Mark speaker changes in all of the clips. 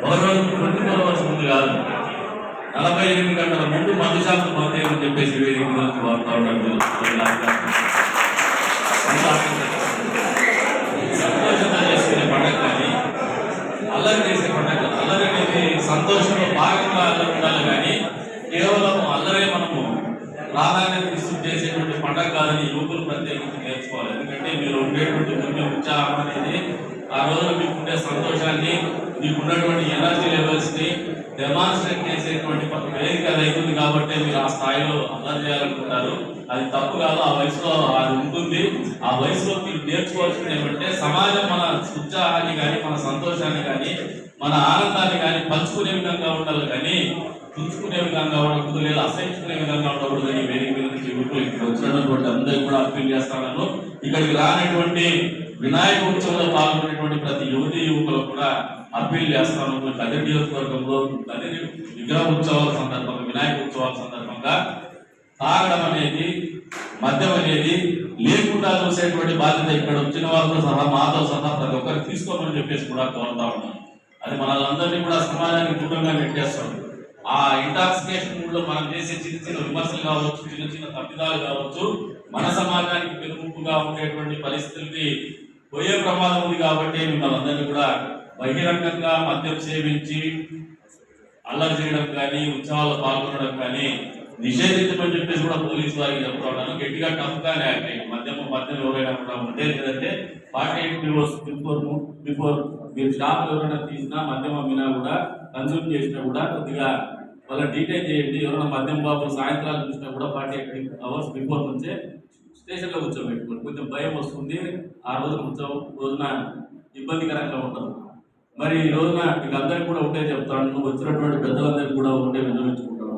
Speaker 1: ఒక రోజు 24 hours ముందు కాదు, 48 గంటల ముందు మందు షాపులు పోతాయని చెప్పేసి వేదిక గురించి వాడుతూ ఉంటారు. సంతోషంగా చేసుకునే పండుగ కానీ అల్లరి చేసే పండుగ. అల్లరి అనేది సంతోషంలో భాగంగా అల్లరి ఉండాలి కానీ కేవలం అల్లరే మనము ప్రాధాన్యత ఇస్తూ చేసేటువంటి పండుగ కాదని యువకులు ప్రత్యేకించి నేర్చుకోవాలి. ఎందుకంటే మీరు ఉండేటువంటి పుణ్య ఉత్సాహం అనేది ఆ రోజున మీకుండే సంతోషాన్ని, మీకున్నటువంటి ఎనర్జీ లెవెల్స్ ని డెమాన్స్ట్రేట్ చేసేటువంటి వేదిక అవుతుంది. కాబట్టి మీరు ఆ స్థాయిలో అల్లరి చేయాలనుకుంటారు. అది తప్పు కాదు, ఆ వయసులో అది ఉంటుంది. ఆ వయసులో మీరు నేర్చుకోవాల్సింది ఏమంటే సమాజం మన ఉత్సాహాన్ని కానీ, మన సంతోషాన్ని కానీ, మన ఆనందాన్ని కానీ పంచుకునే విధంగా ఉండాలి కానీ చూసుకునే విధంగా ఉండకూడదు, లేదా అసహించుకునే విధంగా ఉండకూడదు అని వేదిక మీద నుంచి యువకులు ఇక్కడ వచ్చినటువంటి అందరికీ కూడా అప్పీల్ చేస్తాను. ఇక్కడికి రానటువంటి వినాయక ఉత్సవంలో పాల్గొనేటువంటి ప్రతి యువతీ యువకులు కూడా అప్పీల్ చేస్తాను. కదిరి నియోజకవర్గంలో కదిరి విగ్రహ ఉత్సవాల సందర్భంగా, వినాయక ఉత్సవాల సందర్భంగా తాగడం అనేది, మద్యం అనేది లేకుండా చూసేటువంటి బాధ్యత ఇక్కడ వచ్చిన వాళ్ళతో సహా, మాతో సహా ప్రతి ఒక్కరు తీసుకోమని చెప్పేసి కూడా కోరుతా ఉన్నాను. అది మనల్ని కూడా సమాజానికి దూరంగా పెట్టేస్తాం. ఆ ఇంటాక్సికేషన్ మూడ్లో మనం చేసే చిన్న చిన్న విమర్శలు కావచ్చు, చిన్న చిన్న తప్పిదాలు కావచ్చు, మన సమాజానికి పెరుగుముప్పుగా ఉండేటువంటి పరిస్థితులకి పోయే ప్రమాదం ఉంది. కాబట్టి మిమ్మల్ని అందరినీ కూడా బహిరంగంగా మద్యం సేవించి అల్లరి చేయడం కానీ, ఉత్సవాల్లో పాల్గొనడం కానీ నిషేధించమని చెప్పేసి కూడా పోలీసు వారికి చెప్తా ఉన్నాను. గట్టిగా టఫ్గానే యాక్ట్ మద్యం ఎవరైనా కూడా ఉంటే, లేదంటే 48 hours బిఫోర్ మీరు షాప్ ఎవరైనా తీసినా, మద్యం అమ్మినా కూడా, కన్సూమ్ చేసినా కూడా కొద్దిగా వాళ్ళ డీటెయిల్ చేయండి. ఎవరైనా మద్యం బాబులు సాయంత్రాలు చూసినా కూడా 48 hours బిఫోర్ నుంచే స్టేషన్లో కూర్చోబెట్టుకోండి. కొంచెం భయం వస్తుంది. ఆ రోజున ఇబ్బందికరంగా ఉంటుంది. మరి ఈ రోజున మీకు అందరికి కూడా ఒకటే చెప్తాను, వచ్చినటువంటి పెద్దలందరికీ కూడా ఒకటే విన్నవించుకుంటాను.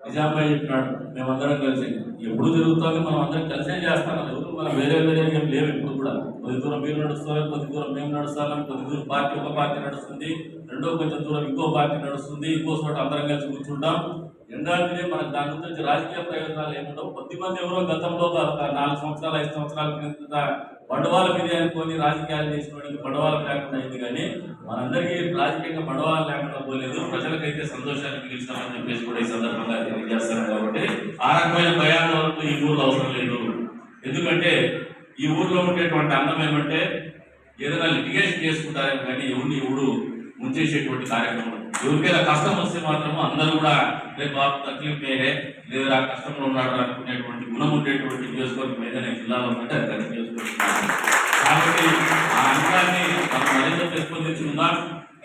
Speaker 1: నిజాంబాయి చెప్పినాడు, మేమందరం కలిసి ఎప్పుడు జరుగుతుంది, మనం అందరం కలిసే చేస్తాను. ఎవరు మనం వేరే ఏం లేవు. ఇప్పుడు కూడా కొద్ది దూరం మీరు నడుస్తారు, కొద్ది దూరం మేము నడుస్తాం, కొద్ది దూరం పార్టీ ఒక పార్టీ నడుస్తుంది, రెండో కొంచెం దూరం ఇంకో పార్టీ నడుస్తుంది, ఇంకో చోట అందరం కలిసి కూర్చుంటాం. ఎందుకంటే మనకు దాని గురించి రాజకీయ ప్రయోజనాలు ఏముండవు. కొద్దిమంది ఎవరో గతంలో 4 సంవత్సరాలు 5 సంవత్సరాల కింద బండవాళ్ళ మీద అనుకొని రాజకీయాలు చేసినోడికి బండవాళ్ళం లేకుండా అయింది. కానీ మనందరికీ రాజకీయంగా బండవాళ్ళు లేకుండా పోలేదు. ప్రజలకైతే సంతోషాన్ని మిగిలిస్తామని చెప్పేసి కూడా ఈ సందర్భంగా తెలియజేస్తాను. కాబట్టి ఆ రకమైన భయాందోళనలు ఈ ఊర్లో అవసరం లేదు. ఎందుకంటే ఈ ఊర్లో ఉండేటువంటి అన్నం ఏమంటే ఏదైనా లిటిగేషన్ చేసుకుంటారేమో కానీ ఎవరు ముంచేసేటువంటి కార్యక్రమం. ఎవరికైనా కష్టం వస్తే మాత్రము అందరూ కూడా రేపు బాబు తక్లీఫ్ మేరే, లేదా ఆ కష్టంలో ఉన్నాడు అనుకునేటువంటి గుణం ఉండేటువంటి నియోజకవర్గం ఏదైనా జిల్లాలో ఉందంటే అది కదిరి నియోజకవర్గం. కాబట్టి ఆ అంశాన్ని మనం మరింత పెంపొందించుకుందాం.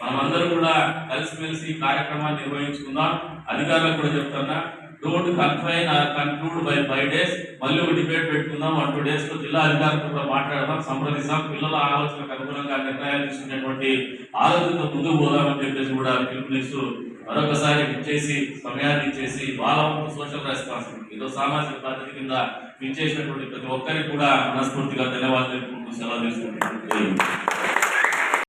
Speaker 1: మనమందరూ కూడా కలిసిమెలిసి ఈ కార్యక్రమాన్ని నిర్వహించుకుందాం. అధికారులకు కూడా చెప్తున్నా, don't confine or conclude by 5 days. మళ్ళీ ఒక డిబేట్ పెట్టుకుందాం. 1-2 days లో జిల్లా అధికారులతో కూడా మాట్లాడదాం, సంప్రదిస్తాం. పిల్లల ఆలోచనకు అనుగుణంగా నిర్ణయాలు తీసుకునేటువంటి ఆలోచనతో ముందుకు పోదామని చెప్పేసి కూడా పిలుపునిస్తూ మరొకసారి ఇచ్చేసి సమయాన్ని ఇచ్చేసి వాళ్ళ సోషల్ రెస్పాన్సిబిలిటీ ఏదో సామాజిక బాధ్యత కింద ఇచ్చేసినటువంటి ప్రతి ఒక్కరికి కూడా మనస్ఫూర్తిగా ధన్యవాదాలు సెలవు తీసుకుంటున్నాను.